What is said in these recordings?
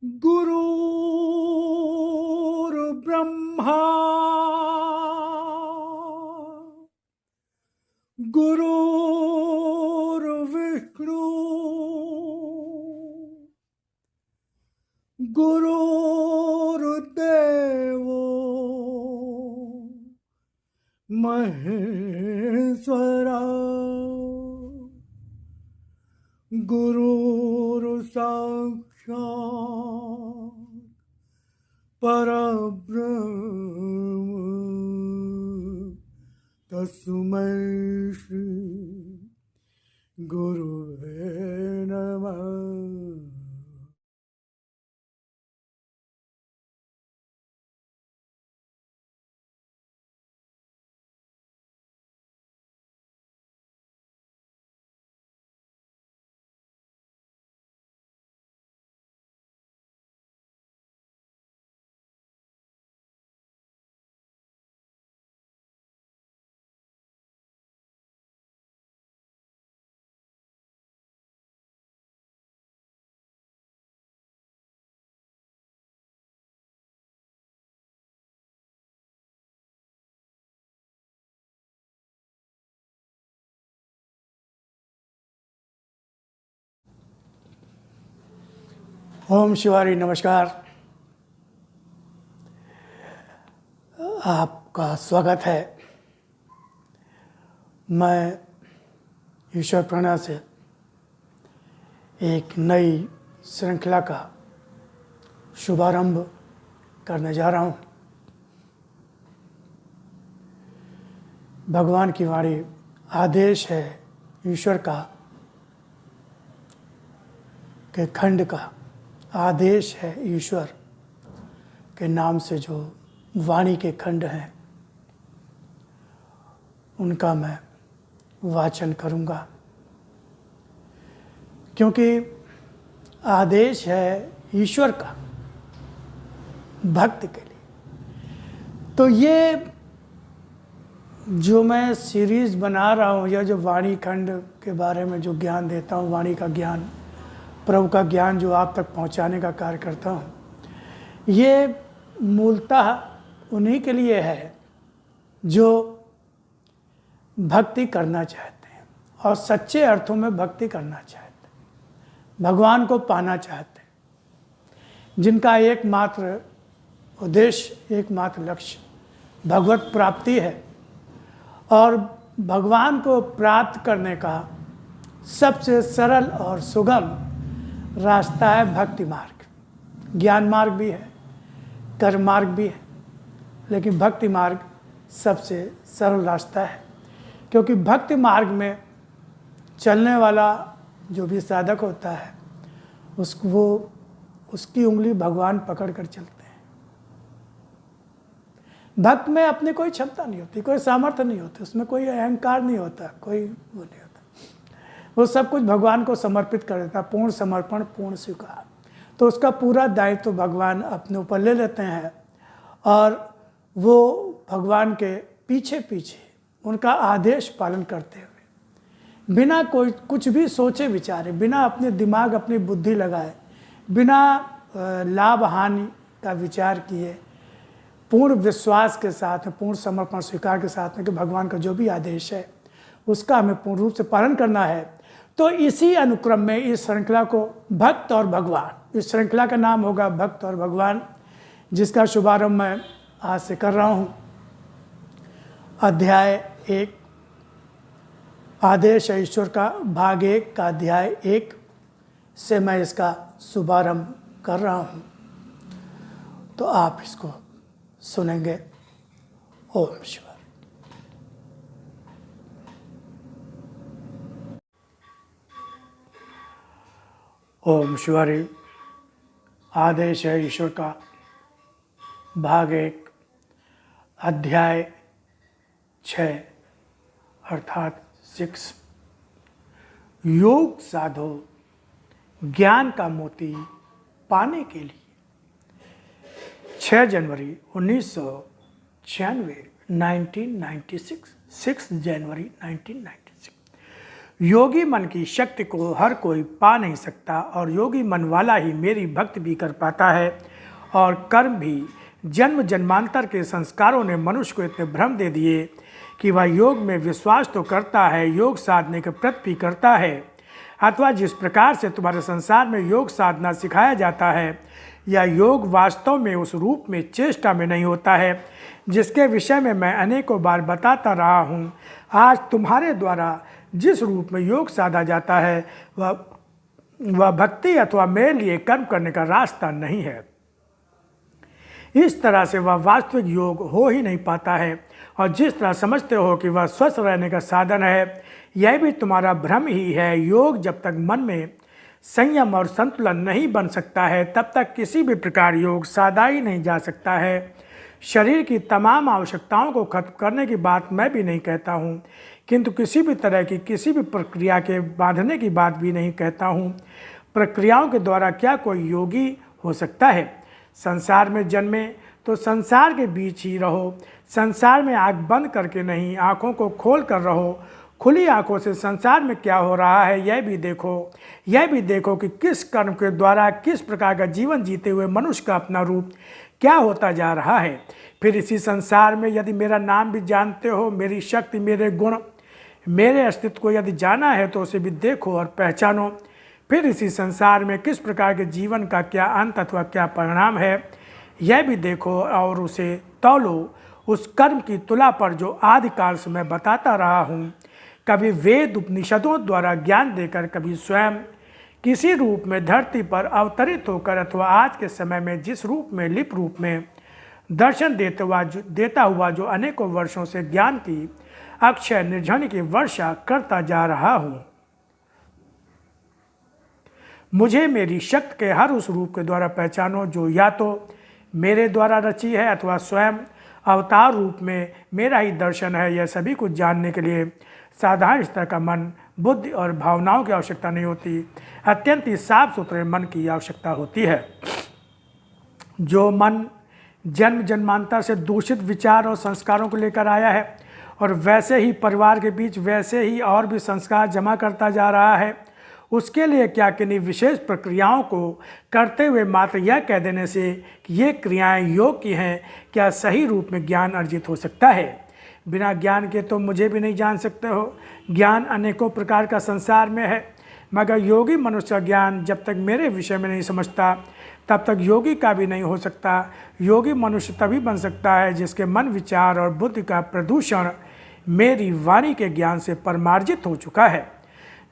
गुरुर्ब्रह्मा गुरुर्विष्णु गुरुर्देवो महेश्वरा गुरुर्साक्षात् परब्रह्म तस्मै श्री गुरुवे नमः। ओम शिवारी, नमस्कार। आपका स्वागत है। मैं ईश्वर प्रणा से एक नई श्रृंखला का शुभारंभ करने जा रहा हूँ। भगवान की वाणी आदेश है ईश्वर का, के खंड का आदेश है ईश्वर के नाम से जो वाणी के खंड हैं उनका मैं वाचन करूंगा, क्योंकि आदेश है ईश्वर का भक्त के लिए। तो ये जो मैं सीरीज़ बना रहा हूँ या जो वाणी खंड के बारे में जो ज्ञान देता हूँ, वाणी का ज्ञान, प्रभु का ज्ञान जो आप तक पहुंचाने का कार्य करता हूं, ये मूलतः उन्हीं के लिए है जो भक्ति करना चाहते हैं और सच्चे अर्थों में भक्ति करना चाहते हैं, भगवान को पाना चाहते हैं, जिनका एकमात्र उद्देश्य, एकमात्र लक्ष्य भगवत प्राप्ति है। और भगवान को प्राप्त करने का सबसे सरल और सुगम रास्ता है भक्ति मार्ग। ज्ञान मार्ग भी है, कर्म मार्ग भी है, लेकिन भक्ति मार्ग सबसे सरल रास्ता है, क्योंकि भक्ति मार्ग में चलने वाला जो भी साधक होता है उसकी उंगली भगवान पकड़ कर चलते हैं। भक्त में अपनी कोई क्षमता नहीं होती, कोई सामर्थ्य नहीं होती, उसमें कोई अहंकार नहीं होता, कोई वो नहीं होता। वो सब कुछ भगवान को समर्पित कर देता, पूर्ण समर्पण, पूर्ण स्वीकार। तो उसका पूरा दायित्व तो भगवान अपने ऊपर ले लेते हैं और वो भगवान के पीछे पीछे उनका आदेश पालन करते हुए, बिना कोई कुछ भी सोचे विचारे, बिना अपने दिमाग, अपनी बुद्धि लगाए, बिना लाभ हानि का विचार किए, पूर्ण विश्वास के साथ में, पूर्ण समर्पण स्वीकार के साथ में कि भगवान का जो भी आदेश है उसका हमें पूर्ण रूप से पालन करना है। तो इसी अनुक्रम में इस श्रृंखला को भक्त और भगवान, इस श्रृंखला का नाम होगा भक्त और भगवान, जिसका शुभारंभ मैं आज से कर रहा हूँ। अध्याय 1, आदेश है ईश्वर का, भाग 1 का अध्याय 1 से मैं इसका शुभारंभ कर रहा हूँ। तो आप इसको सुनेंगे। ओम शिवाय। ओम शिवारी। आदेश है ईश्वर का, भाग 1 अध्याय 6 अर्थात 6। योग साधो ज्ञान का मोती पाने के लिए। 6 जनवरी 1996, 1996, 6 जनवरी 1996। योगी मन की शक्ति को हर कोई पा नहीं सकता और योगी मन वाला ही मेरी भक्ति भी कर पाता है। और कर्म भी जन्म जन्मांतर के संस्कारों ने मनुष्य को इतने भ्रम दे दिए कि वह योग में विश्वास तो करता है, योग साधने के प्रति भी करता है, अथवा जिस प्रकार से तुम्हारे संसार में योग साधना सिखाया जाता है, यह योग वास्तव में उस रूप में चेष्टा में नहीं होता है जिसके विषय में मैं अनेकों बार बताता रहा हूँ। आज तुम्हारे द्वारा जिस रूप में योग साधा जाता है वह भक्ति अथवा मेरे लिए कर्म करने का रास्ता नहीं है। इस तरह से वह वास्तविक योग हो ही नहीं पाता है। और जिस तरह समझते हो कि वह स्वस्थ रहने का साधन है, यह भी तुम्हारा भ्रम ही है। योग जब तक मन में संयम और संतुलन नहीं बन सकता है तब तक किसी भी प्रकार योग साधा ही नहीं जा सकता है। शरीर की तमाम आवश्यकताओं को खत्म करने की बात मैं भी नहीं कहता हूँ, किंतु किसी भी तरह की किसी भी प्रक्रिया के बांधने की बात भी नहीं कहता हूँ। प्रक्रियाओं के द्वारा क्या कोई योगी हो सकता है? संसार में जन्मे तो संसार के बीच ही रहो, संसार में आँख बंद करके नहीं, आँखों को खोल कर रहो। खुली आंखों से संसार में क्या हो रहा है यह भी देखो कि किस कर्म के द्वारा किस प्रकार का जीवन जीते हुए मनुष्य का अपना रूप क्या होता जा रहा है। फिर इसी संसार में यदि मेरा नाम भी जानते हो, मेरी शक्ति, मेरे गुण, मेरे अस्तित्व को यदि जाना है तो उसे भी देखो और पहचानो। फिर इसी संसार में किस प्रकार के जीवन का क्या अंत अथवा क्या परिणाम है यह भी देखो और उसे तौलो उस कर्म की तुला पर जो आदिकाल से मैं बताता रहा हूँ। कभी वेद उपनिषदों द्वारा ज्ञान देकर, कभी स्वयं किसी रूप में धरती पर अवतरित होकर, अथवा आज के समय में जिस रूप में लिप रूप में दर्शन देता हुआ जो अनेकों वर्षों से ज्ञान की अक्षय निर्झर की वर्षा करता जा रहा हूँ। मुझे मेरी शक्ति के हर उस रूप के द्वारा पहचानो जो या तो मेरे द्वारा रची है अथवा स्वयं अवतार रूप में मेरा ही दर्शन है। यह सभी कुछ जानने के लिए साधारण स्तर का मन, बुद्धि और भावनाओं की आवश्यकता नहीं होती, अत्यंत ही साफ सुथरे मन की आवश्यकता होती है। जो मन जन्म जन्मांतर से दूषित विचार और संस्कारों को लेकर आया है और वैसे ही परिवार के बीच वैसे ही और भी संस्कार जमा करता जा रहा है, उसके लिए क्या किन्हीं विशेष प्रक्रियाओं को करते हुए मात्र यह कह देने से कि ये क्रियाएं योग की हैं, क्या सही रूप में ज्ञान अर्जित हो सकता है? बिना ज्ञान के तो मुझे भी नहीं जान सकते हो। ज्ञान अनेकों प्रकार का संसार में है, मगर योगी मनुष्य का ज्ञान जब तक मेरे विषय में नहीं समझता तब तक योगी का भी नहीं हो सकता। योगी मनुष्य तभी बन सकता है जिसके मन, विचार और बुद्धि का प्रदूषण मेरी वाणी के ज्ञान से परमार्जित हो चुका है।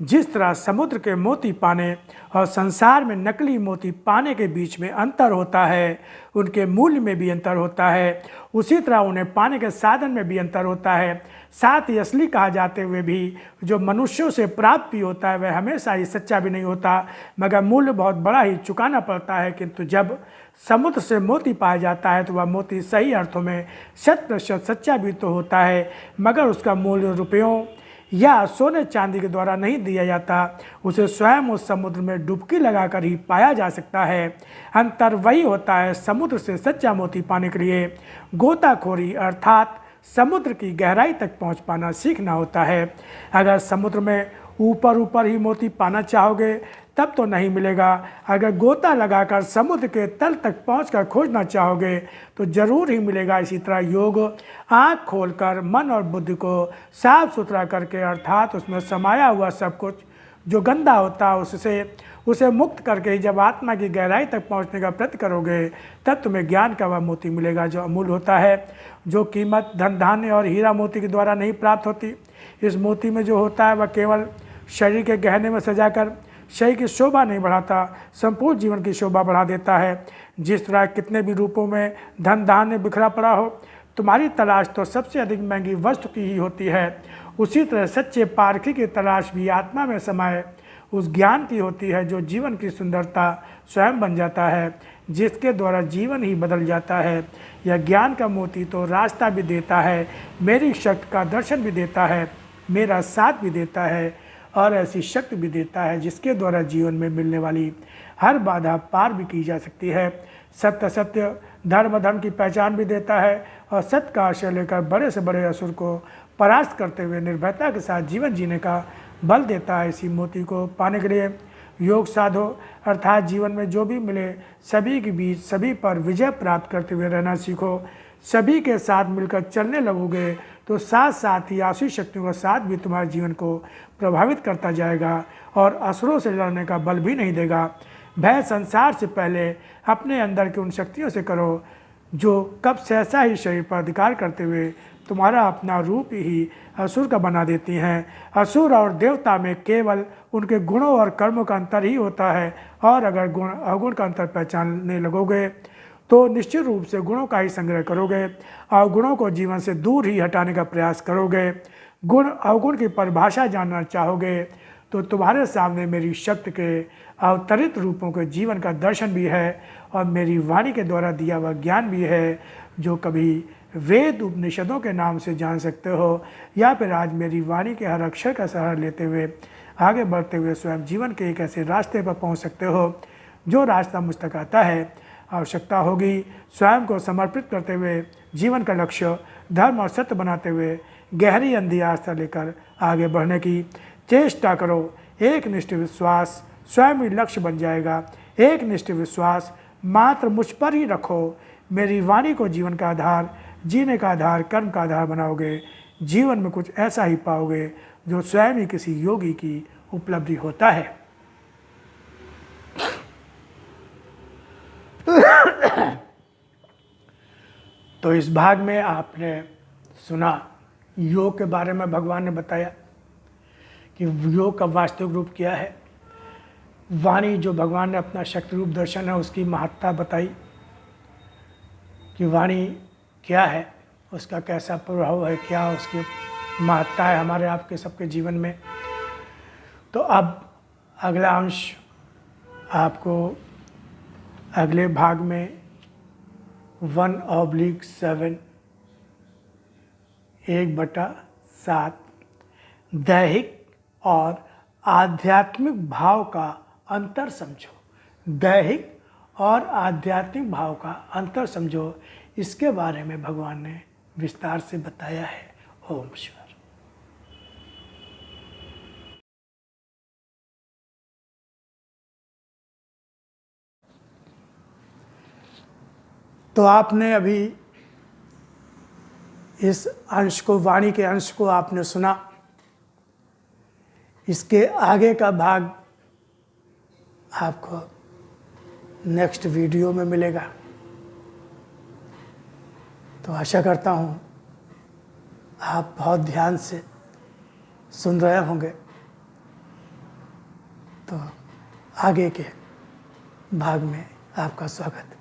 जिस तरह समुद्र के मोती पाने और संसार में नकली मोती पाने के बीच में अंतर होता है, उनके मूल्य में भी अंतर होता है, उसी तरह उन्हें पाने के साधन में भी अंतर होता है। साथ ही असली कहा जाते हुए भी जो मनुष्यों से प्राप्त भी होता है वह हमेशा ही सच्चा भी नहीं होता, मगर मूल्य बहुत बड़ा ही चुकाना पड़ता है। किंतु जब समुद्र से मोती पाया जाता है तो वह मोती सही अर्थों में 100% सच्चा भी तो होता है, मगर उसका मूल्य रुपयों या सोने चांदी के द्वारा नहीं दिया जाता, उसे स्वयं उस समुद्र में डुबकी लगाकर ही पाया जा सकता है। अंतर वही होता है, समुद्र से सच्चा मोती पाने के लिए गोताखोरी अर्थात समुद्र की गहराई तक पहुंच पाना सीखना होता है। अगर समुद्र में ऊपर ही मोती पाना चाहोगे तब तो नहीं मिलेगा। अगर गोता लगाकर समुद्र के तल तक पहुंचकर खोजना चाहोगे तो जरूर ही मिलेगा। इसी तरह योग आँख खोलकर मन और बुद्धि को साफ सुथरा करके अर्थात उसमें समाया हुआ सब कुछ जो गंदा होता है उसे मुक्त करके ही जब आत्मा की गहराई तक पहुंचने का प्रयत्न करोगे तब तुम्हें ज्ञान का वह मोती मिलेगा जो अमूल्य होता है, जो कीमत धन धान्य और हीरा मोती के द्वारा नहीं प्राप्त होती। इस मोती में जो होता है वह केवल शरीर के गहने में सजाकर शरीर की शोभा नहीं बढ़ाता, संपूर्ण जीवन की शोभा बढ़ा देता है। जिस तरह कितने भी रूपों में धन धान्य बिखरा पड़ा हो, तुम्हारी तलाश तो सबसे अधिक महंगी वस्तु की ही होती है, उसी तरह सच्चे पारखी की तलाश भी आत्मा में समाये उस ज्ञान की होती है जो जीवन की सुंदरता स्वयं बन जाता है, जिसके द्वारा जीवन ही बदल जाता है। यह ज्ञान का मोती तो रास्ता भी देता है, मेरी शक्ति का दर्शन भी देता है, मेरा साथ भी देता है और ऐसी शक्ति भी देता है जिसके द्वारा जीवन में मिलने वाली हर बाधा पार भी की जा सकती है। सत्य सत्य, धर्म धर्म की पहचान भी देता है और सत्य का आश्रय लेकर बड़े से बड़े असुर को परास्त करते हुए निर्भयता के साथ जीवन जीने का बल देता है। इसी मोती को पाने के लिए योग साधो, अर्थात जीवन में जो भी मिले सभी के बीच सभी पर विजय प्राप्त करते हुए रहना सीखो। सभी के साथ मिलकर चलने लगोगे तो साथ साथ ही आसुरी शक्तियों का साथ भी तुम्हारे जीवन को प्रभावित करता जाएगा और असुरों से लड़ने का बल भी नहीं देगा। भय संसार से पहले अपने अंदर की उन शक्तियों से करो जो कब सहसा ही शरीर पर अधिकार करते हुए तुम्हारा अपना रूप ही असुर का बना देती हैं। असुर और देवता में केवल उनके गुणों और कर्मों का अंतर ही होता है, और अगर गुण अवगुण का अंतर पहचानने लगोगे तो निश्चित रूप से गुणों का ही संग्रह करोगे और गुणों को जीवन से दूर ही हटाने का प्रयास करोगे। गुण अवगुण की परिभाषा जानना चाहोगे तो तुम्हारे सामने मेरी शक्ति के अवतरित रूपों के जीवन का दर्शन भी है और मेरी वाणी के द्वारा दिया हुआ ज्ञान भी है, जो कभी वेद उपनिषदों के नाम से जान सकते हो या फिर आज मेरी वाणी के हर अक्षर का सहारा लेते हुए आगे बढ़ते हुए स्वयं जीवन के एक ऐसे रास्ते पर पहुंच सकते हो जो रास्ता मुझ तक आता है। आवश्यकता होगी स्वयं को समर्पित करते हुए जीवन का लक्ष्य धर्म और सत्य बनाते हुए गहरी अंधी आस्था लेकर आगे बढ़ने की चेष्टा करो। एक निष्ठ विश्वास स्वयं ही लक्ष्य बन जाएगा। एक निष्ठ विश्वास मात्र मुझ पर ही रखो। मेरी वाणी को जीवन का आधार, जीने का आधार, कर्म का आधार बनाओगे। जीवन में कुछ ऐसा ही पाओगे जो स्वयं ही किसी योगी की उपलब्धि होता है। तो इस भाग में आपने सुना योग के बारे में भगवान ने बताया कि योग का वास्तविक रूप क्या है। वाणी जो भगवान ने अपना शक्ति रूप दर्शन है उसकी महत्ता बताई कि वाणी क्या है, उसका कैसा प्रभाव है, क्या उसकी महत्ता है हमारे आपके सबके जीवन में। तो अब अगला अंश आपको अगले भाग में 1/7 1/7 दैहिक और आध्यात्मिक भाव का अंतर समझो। दैहिक और आध्यात्मिक भाव का अंतर समझो, इसके बारे में भगवान ने विस्तार से बताया है। ओम शिव। तो आपने अभी इस अंश को, वाणी के अंश को आपने सुना। इसके आगे का भाग आपको नेक्स्ट वीडियो में मिलेगा। तो आशा करता हूँ आप बहुत ध्यान से सुन रहे होंगे। तो आगे के भाग में आपका स्वागत है।